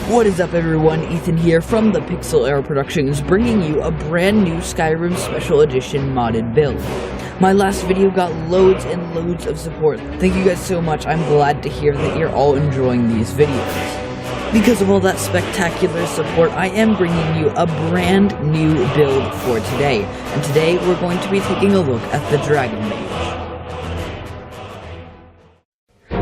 What is up everyone, Ethan here from the Pixel Era Productions, bringing you a brand new Skyrim Special Edition modded build. My last video got loads and loads of support. Thank you guys so much. I'm glad to hear that you're all enjoying these videos. Because of all that spectacular support, I am bringing you a brand new build for today. And today we're going to be taking a look at the Dragonmage.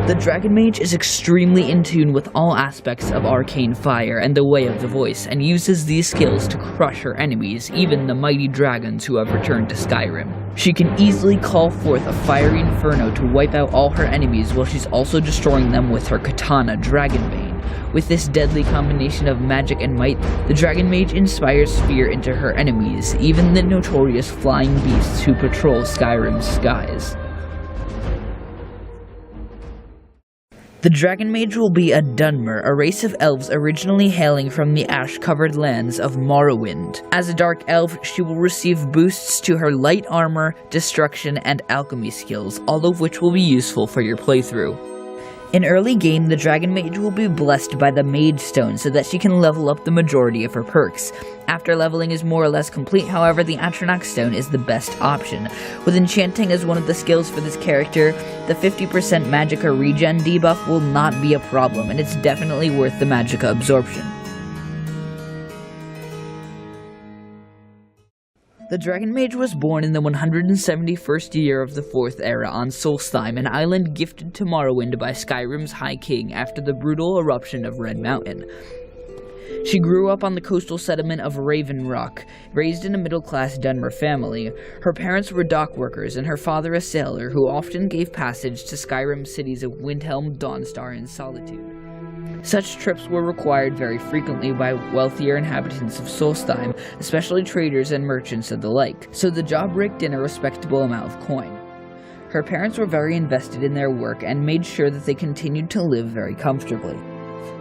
The Dragonmage is extremely in tune with all aspects of arcane fire and the way of the voice, and uses these skills to crush her enemies, even the mighty dragons who have returned to Skyrim. She can easily call forth a fiery inferno to wipe out all her enemies, while she's also destroying them with her katana, Dragonbane. With this deadly combination of magic and might, the Dragonmage inspires fear into her enemies, even the notorious flying beasts who patrol Skyrim's skies. The Dragonmage will be a Dunmer, a race of elves originally hailing from the ash-covered lands of Morrowind. As a dark elf, she will receive boosts to her light armor, destruction, and alchemy skills, all of which will be useful for your playthrough. In early game, the Dragonmage will be blessed by the Mage Stone so that she can level up the majority of her perks. After leveling is more or less complete, however, the Atronach Stone is the best option. With enchanting as one of the skills for this character, the 50% Magicka regen debuff will not be a problem, and it's definitely worth the Magicka absorption. The Dragonmage was born in the 171st year of the Fourth Era on Solstheim, an island gifted to Morrowind by Skyrim's High King after the brutal eruption of Red Mountain. She grew up on the coastal settlement of Raven Rock, raised in a middle-class Dunmer family. Her parents were dock workers, and her father a sailor who often gave passage to Skyrim cities of Windhelm, Dawnstar, and Solitude. Such trips were required very frequently by wealthier inhabitants of Solstheim, especially traders and merchants and the like, so the job raked in a respectable amount of coin. Her parents were very invested in their work and made sure that they continued to live very comfortably.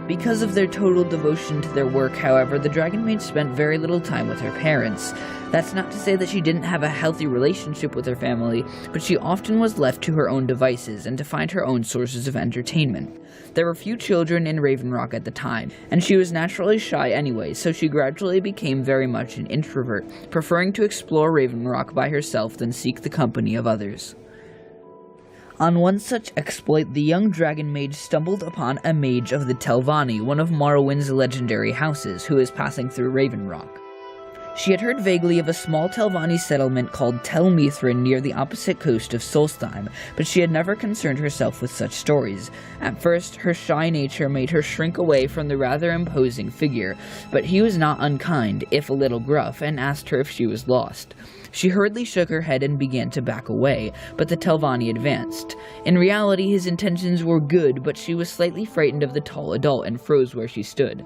Because of their total devotion to their work, however, the Dragonmage spent very little time with her parents. That's not to say that she didn't have a healthy relationship with her family, but she often was left to her own devices and to find her own sources of entertainment. There were few children in Raven Rock at the time, and she was naturally shy anyway, so she gradually became very much an introvert, preferring to explore Raven Rock by herself than seek the company of others. On one such exploit, the young Dragonmage stumbled upon a mage of the Telvanni, one of Morrowind's legendary houses, who is passing through Raven Rock. She had heard vaguely of a small Telvanni settlement called Tel Mithrin near the opposite coast of Solstheim, but she had never concerned herself with such stories. At first, her shy nature made her shrink away from the rather imposing figure, but he was not unkind, if a little gruff, and asked her if she was lost. She hurriedly shook her head and began to back away, but the Telvanni advanced. In reality, his intentions were good, but she was slightly frightened of the tall adult and froze where she stood.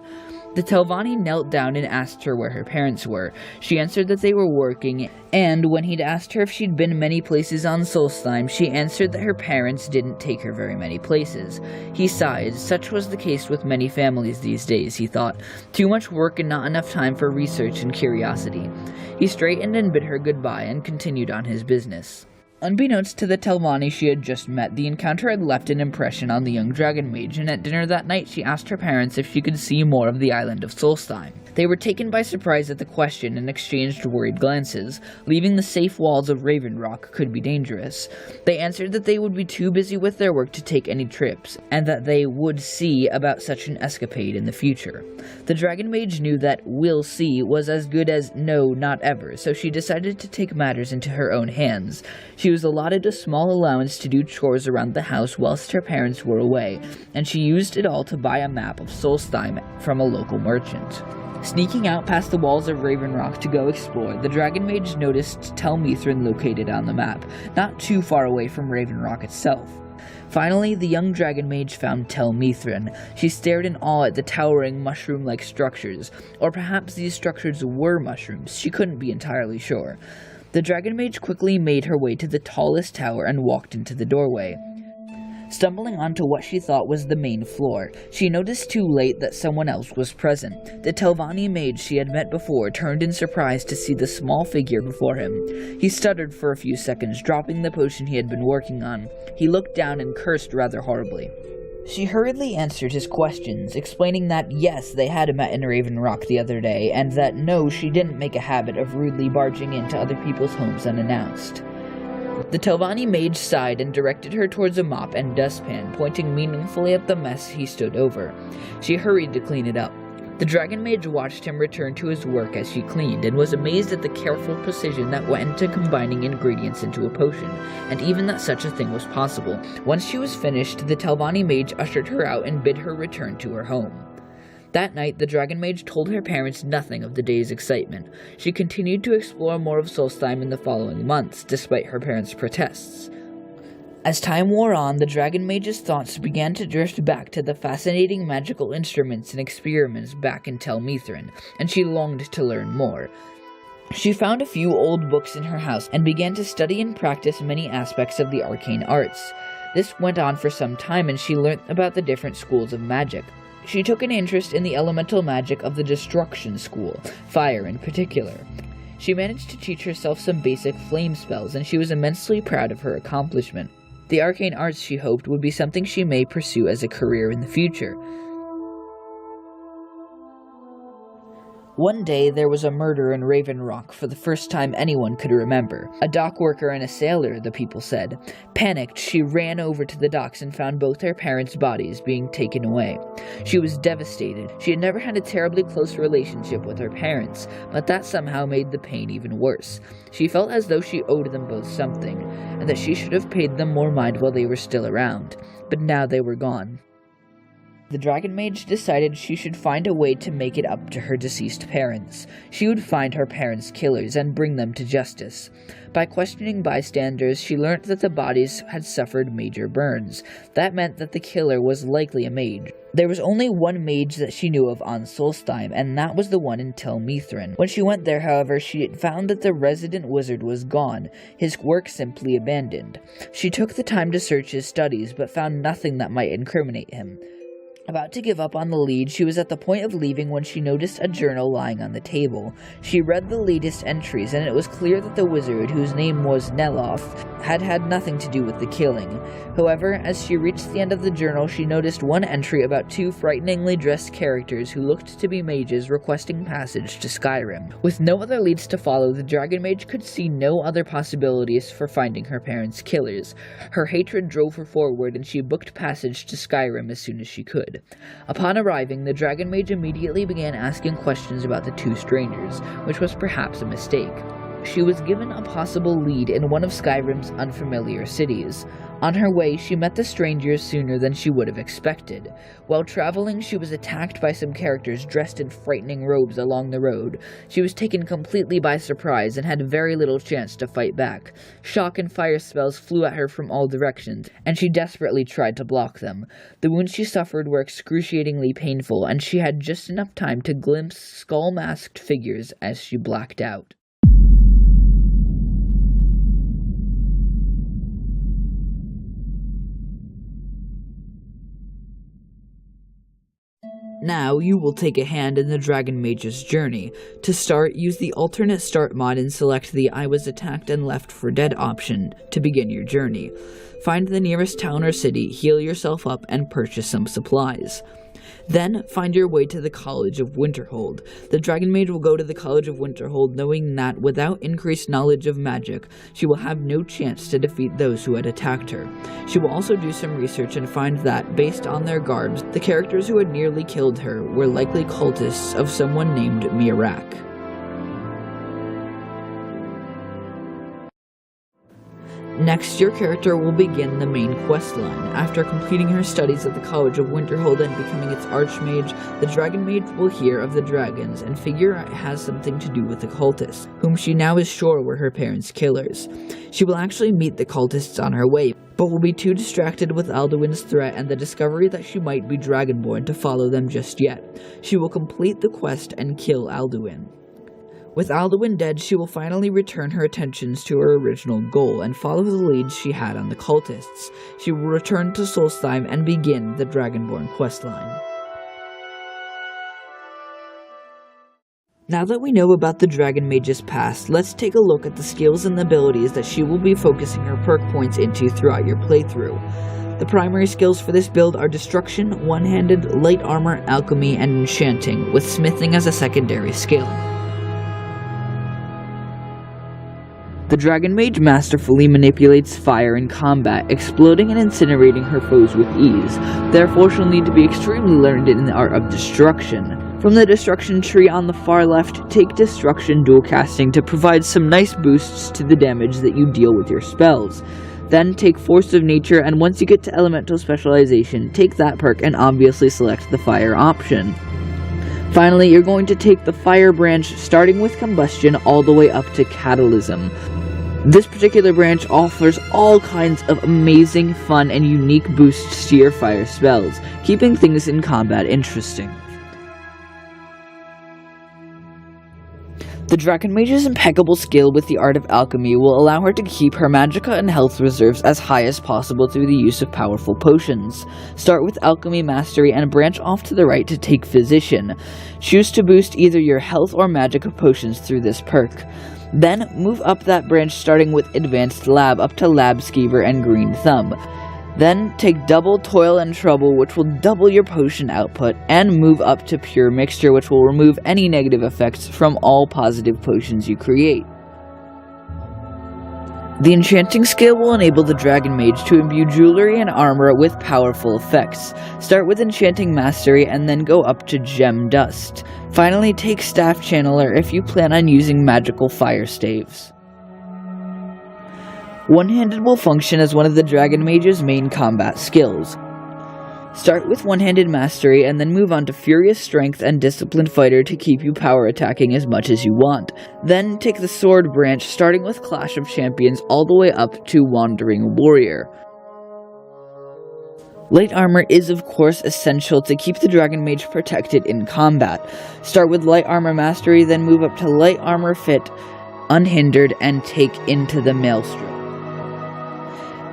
The Telvanni knelt down and asked her where her parents were. She answered that they were working, and when he'd asked her if she'd been many places on Solstheim, she answered that her parents didn't take her very many places. He sighed. Such was the case with many families these days, he thought. Too much work and not enough time for research and curiosity. He straightened and bid her goodbye and continued on his business. Unbeknownst to the Telvanni she had just met, the encounter had left an impression on the young Dragonmage, and at dinner that night she asked her parents if she could see more of the island of Solstheim. They were taken by surprise at the question and exchanged worried glances. Leaving the safe walls of Raven Rock could be dangerous. They answered that they would be too busy with their work to take any trips, and that they would see about such an escapade in the future. The Dragonmage knew that "we'll see" was as good as "no, not ever," so she decided to take matters into her own hands. She was allotted a small allowance to do chores around the house whilst her parents were away, and she used it all to buy a map of Solstheim from a local merchant. Sneaking out past the walls of Raven Rock to go explore, the Dragonmage noticed Tel Mithrin located on the map, not too far away from Raven Rock itself. Finally, the young Dragonmage found Tel Mithrin. She stared in awe at the towering mushroom-like structures, or perhaps these structures were mushrooms, she couldn't be entirely sure. The Dragonmage quickly made her way to the tallest tower and walked into the doorway. Stumbling onto what she thought was the main floor, she noticed too late that someone else was present. The Telvanni mage she had met before turned in surprise to see the small figure before him. He stuttered for a few seconds, dropping the potion he had been working on. He looked down and cursed rather horribly. She hurriedly answered his questions, explaining that yes, they had met in Raven Rock the other day, and that no, she didn't make a habit of rudely barging into other people's homes unannounced. The Telvanni mage sighed and directed her towards a mop and dustpan, pointing meaningfully at the mess he stood over. She hurried to clean it up. The Dragonmage watched him return to his work as she cleaned, and was amazed at the careful precision that went into combining ingredients into a potion, and even that such a thing was possible. Once she was finished, the Telvanni mage ushered her out and bid her return to her home. That night, the Dragonmage told her parents nothing of the day's excitement. She continued to explore more of Solstheim in the following months, despite her parents' protests. As time wore on, the Dragonmage's thoughts began to drift back to the fascinating magical instruments and experiments back in Tel Mithrin, and she longed to learn more. She found a few old books in her house and began to study and practice many aspects of the arcane arts. This went on for some time, and she learnt about the different schools of magic. She took an interest in the elemental magic of the Destruction School, fire in particular. She managed to teach herself some basic flame spells, and she was immensely proud of her accomplishment. The arcane arts, she hoped, would be something she may pursue as a career in the future. One day, there was a murder in Raven Rock for the first time anyone could remember. A dock worker and a sailor, the people said. Panicked, she ran over to the docks and found both her parents' bodies being taken away. She was devastated. She had never had a terribly close relationship with her parents, but that somehow made the pain even worse. She felt as though she owed them both something, and that she should have paid them more mind while they were still around. But now they were gone. The Dragonmage decided she should find a way to make it up to her deceased parents. She would find her parents' killers and bring them to justice. By questioning bystanders, she learnt that the bodies had suffered major burns. That meant that the killer was likely a mage. There was only one mage that she knew of on Solstheim, and that was the one in Tel Mithrin. When she went there, however, she found that the resident wizard was gone, his work simply abandoned. She took the time to search his studies, but found nothing that might incriminate him. About to give up on the lead, she was at the point of leaving when she noticed a journal lying on the table. She read the latest entries, and it was clear that the wizard, whose name was Neloth, had had nothing to do with the killing. However, as she reached the end of the journal, she noticed one entry about two frighteningly dressed characters who looked to be mages requesting passage to Skyrim. With no other leads to follow, the Dragonmage could see no other possibilities for finding her parents' killers. Her hatred drove her forward, and she booked passage to Skyrim as soon as she could. Upon arriving, the Dragonmage immediately began asking questions about the two strangers, which was perhaps a mistake. She was given a possible lead in one of Skyrim's unfamiliar cities. On her way, she met the strangers sooner than she would have expected. While traveling, she was attacked by some characters dressed in frightening robes along the road. She was taken completely by surprise and had very little chance to fight back. Shock and fire spells flew at her from all directions, and she desperately tried to block them. The wounds she suffered were excruciatingly painful, and she had just enough time to glimpse skull-masked figures as she blacked out. Now, you will take a hand in the Dragonmage's journey. To start, use the alternate start mod and select the I was attacked and left for dead option to begin your journey. Find the nearest town or city, heal yourself up, and purchase some supplies. Then, find your way to the College of Winterhold. The Dragonmage will go to the College of Winterhold knowing that, without increased knowledge of magic, she will have no chance to defeat those who had attacked her. She will also do some research and find that, based on their garbs, the characters who had nearly killed her were likely cultists of someone named Mirak. Next, your character will begin the main questline. After completing her studies at the College of Winterhold and becoming its Archmage, the Dragonmage will hear of the dragons and figure it has something to do with the cultists, whom she now is sure were her parents' killers. She will actually meet the cultists on her way, but will be too distracted with Alduin's threat and the discovery that she might be Dragonborn to follow them just yet. She will complete the quest and kill Alduin. With Alduin dead, she will finally return her attentions to her original goal and follow the leads she had on the cultists. She will return to Solstheim and begin the Dragonborn questline. Now that we know about the Dragonmage's past, let's take a look at the skills and abilities that she will be focusing her perk points into throughout your playthrough. The primary skills for this build are Destruction, One-Handed, Light Armor, Alchemy, and Enchanting, with Smithing as a secondary skill. The Dragonmage masterfully manipulates fire in combat, exploding and incinerating her foes with ease. Therefore, she'll need to be extremely learned in the art of destruction. From the destruction tree on the far left, take Destruction dual casting to provide some nice boosts to the damage that you deal with your spells. Then take Force of Nature, and once you get to Elemental Specialization, take that perk and obviously select the Fire option. Finally, you're going to take the Fire branch, starting with Combustion all the way up to Catalysm. This particular branch offers all kinds of amazing, fun, and unique boosts to your fire spells, keeping things in combat interesting. The Dragonmage's impeccable skill with the art of alchemy will allow her to keep her magicka and health reserves as high as possible through the use of powerful potions. Start with Alchemy Mastery and branch off to the right to take Physician. Choose to boost either your health or magicka potions through this perk. Then move up that branch starting with Advanced Lab up to Lab Skeever and Green Thumb. Then take Double Toil and Trouble, which will double your potion output, and move up to Pure Mixture, which will remove any negative effects from all positive potions you create. The Enchanting skill will enable the Dragonmage to imbue jewelry and armor with powerful effects. Start with Enchanting Mastery and then go up to Gem Dust. Finally, take Staff Channeler if you plan on using magical fire staves. One-Handed will function as one of the Dragonmage's main combat skills. Start with One-Handed Mastery and then move on to Furious Strength and Disciplined Fighter to keep you power attacking as much as you want. Then take the Sword branch, starting with Clash of Champions all the way up to Wandering Warrior. Light Armor is of course essential to keep the Dragonmage protected in combat. Start with Light Armor Mastery, then move up to Light Armor Fit, Unhindered, and take Into the Maelstrom.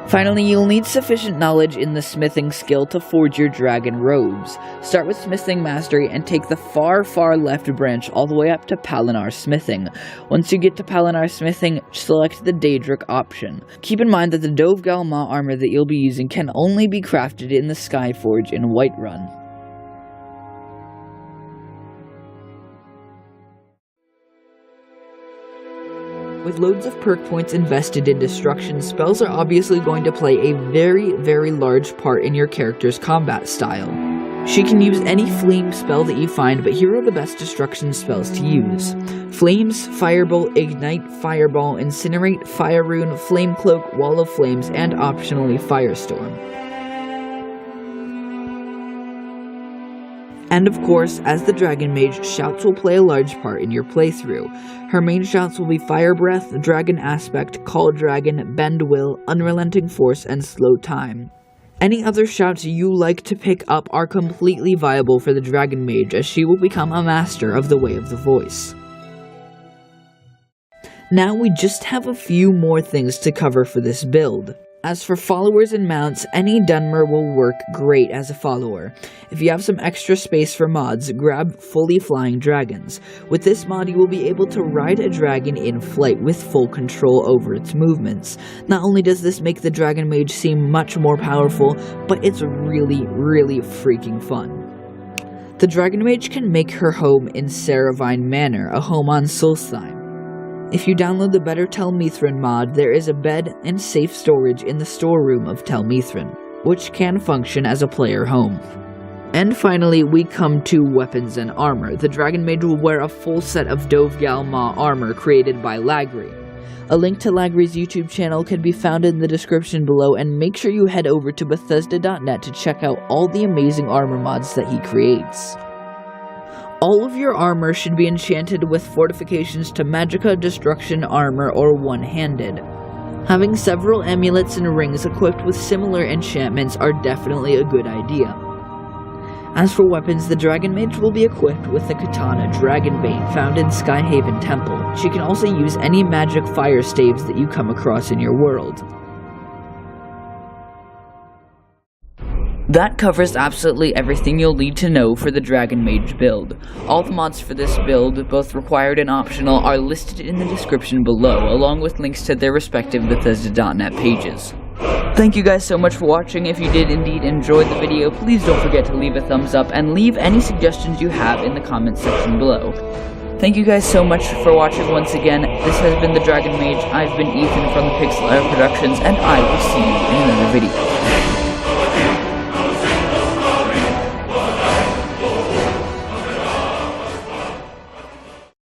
Finally, you'll need sufficient knowledge in the Smithing skill to forge your dragon robes. Start with Smithing Mastery and take the far left branch all the way up to Palinar Smithing. Once you get to Palinar Smithing, select the Daedric option. Keep in mind that the Dovgal Maw armor that you'll be using can only be crafted in the Skyforge in Whiterun. With loads of perk points invested in destruction, spells are obviously going to play a very large part in your character's combat style. She can use any flame spell that you find, but here are the best destruction spells to use. Flames, Firebolt, Ignite, Fireball, Incinerate, Fire Rune, Flame Cloak, Wall of Flames, and optionally Firestorm. And of course, as the Dragonmage, shouts will play a large part in your playthrough. Her main shouts will be Fire Breath, Dragon Aspect, Call Dragon, Bend Will, Unrelenting Force, and Slow Time. Any other shouts you like to pick up are completely viable for the Dragonmage, as she will become a master of the Way of the Voice. Now we just have a few more things to cover for this build. As for followers and mounts, any Dunmer will work great as a follower. If you have some extra space for mods, grab Fully Flying Dragons. With this mod, you will be able to ride a dragon in flight with full control over its movements. Not only does this make the Dragonmage seem much more powerful, but it's really freaking fun. The Dragonmage can make her home in Saravine Manor, a home on Solstheim. If you download the Better Tel Mithrin mod, there is a bed and safe storage in the storeroom of Tel Mithrin, which can function as a player home. And finally, we come to weapons and armor. The Dragonmage will wear a full set of Dovgal Maw armor created by Lagri. A link to Lagri's YouTube channel can be found in the description below, and make sure you head over to Bethesda.net to check out all the amazing armor mods that he creates. All of your armor should be enchanted with fortifications to magicka, destruction, armor, or one-handed. Having several amulets and rings equipped with similar enchantments are definitely a good idea. As for weapons, the Dragonmage will be equipped with the katana Dragonbane found in Skyhaven Temple. She can also use any magic fire staves that you come across in your world. That covers absolutely everything you'll need to know for the Dragonmage build. All the mods for this build, both required and optional, are listed in the description below, along with links to their respective Bethesda.net pages. Thank you guys so much for watching. If you did indeed enjoy the video, please don't forget to leave a thumbs up and leave any suggestions you have in the comments section below. Thank you guys so much for watching once again. This has been the Dragonmage. I've been Ethan from the Pixel Productions, and I will see you in another video.